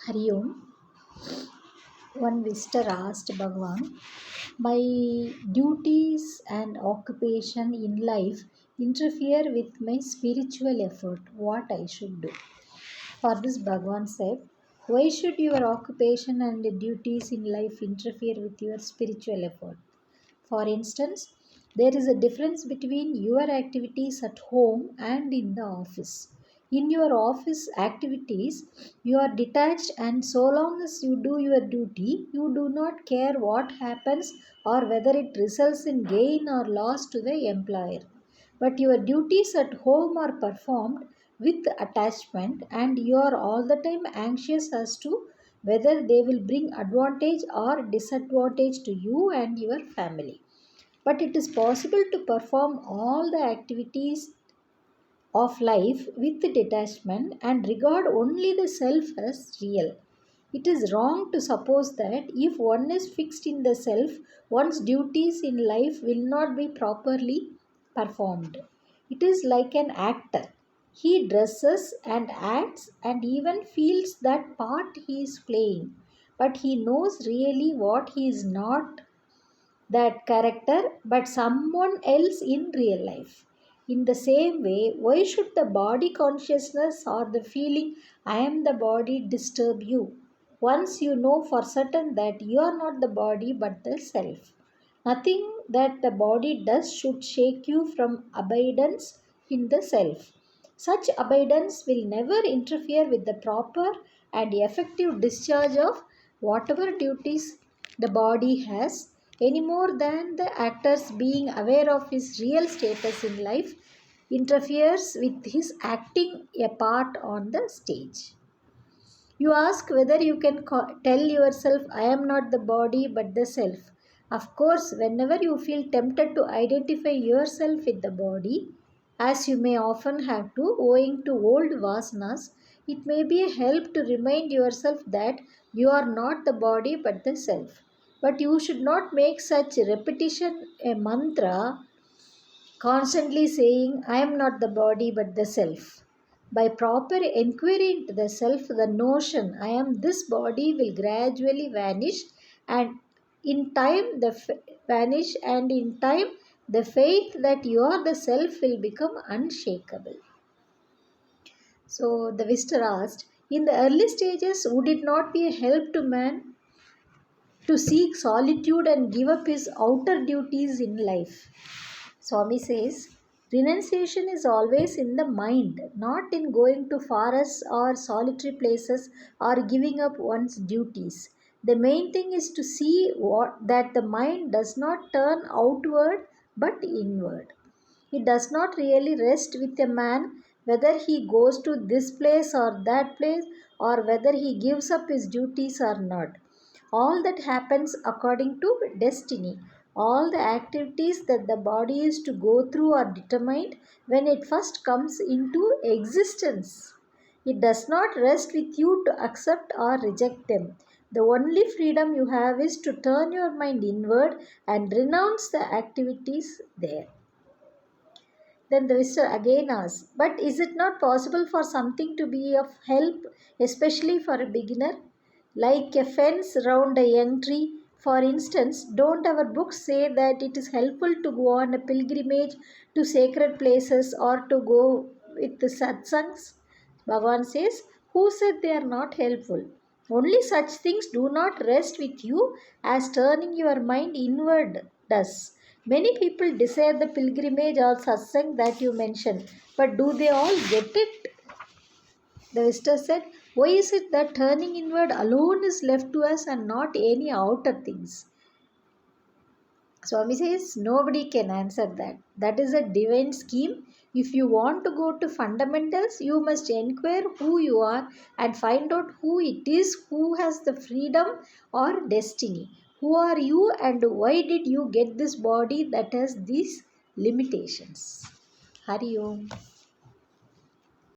Hari Om. One visitor asked Bhagwan, my duties and occupation in life interfere with my spiritual effort. What I should do? For this, Bhagwan said, why should your occupation and duties in life interfere with your spiritual effort? For instance, there is a difference between your activities at home and in the office. In your office activities, you are detached, and so long as you do your duty, you do not care what happens or whether it results in gain or loss to the employer. But your duties at home are performed with attachment, and you are all the time anxious as to whether they will bring advantage or disadvantage to you and your family. But it is possible to perform all the activities of life with detachment and regard only the self as real. It is wrong to suppose that if one is fixed in the self, one's duties in life will not be properly performed. It is like an actor. He dresses and acts and even feels that part he is playing, but he knows really what he is not, that character, but someone else in real life. In the same way, why should the body consciousness or the feeling I am the body disturb you? Once you know for certain that you are not the body but the self. Nothing that the body does should shake you from abidance in the self. Such abidance will never interfere with the proper and effective discharge of whatever duties the body has, any more than the actor's being aware of his real status in life interferes with his acting a part on the stage. You ask whether you can tell yourself, I am not the body but the self. Of course, whenever you feel tempted to identify yourself with the body, as you may often have to, owing to old vasanas, it may be a help to remind yourself that you are not the body but the self. But you should not make such repetition a mantra, constantly saying, I am not the body but the self. By proper inquiry into the self, the notion, I am this body, will gradually vanish, and in time vanish, and in time the faith that you are the self will become unshakable. So the visitor asked, in the early stages, would it not be a help to man to seek solitude and give up his outer duties in life? Swami says, renunciation is always in the mind, not in going to forests or solitary places or giving up one's duties. The main thing is to see that the mind does not turn outward but inward. It does not really rest with a man whether he goes to this place or that place, or whether he gives up his duties or not. All that happens according to destiny. All the activities that the body is to go through are determined when it first comes into existence. It does not rest with you to accept or reject them. The only freedom you have is to turn your mind inward and renounce the activities there. Then the visitor again asks, but is it not possible for something to be of help, especially for a beginner? Like a fence round a young tree. For instance, don't our books say that it is helpful to go on a pilgrimage to sacred places or to go with the satsangs? Bhagwan says, who said they are not helpful? Only such things do not rest with you as turning your mind inward does. Many people desire the pilgrimage or satsang that you mentioned, but do they all get it? The visitor said, why is it that turning inward alone is left to us and not any outer things? Swami says, nobody can answer that. That is a divine scheme. If you want to go to fundamentals, you must inquire who you are and find out who it is who has the freedom or destiny. Who are you and why did you get this body that has these limitations? Hari Om.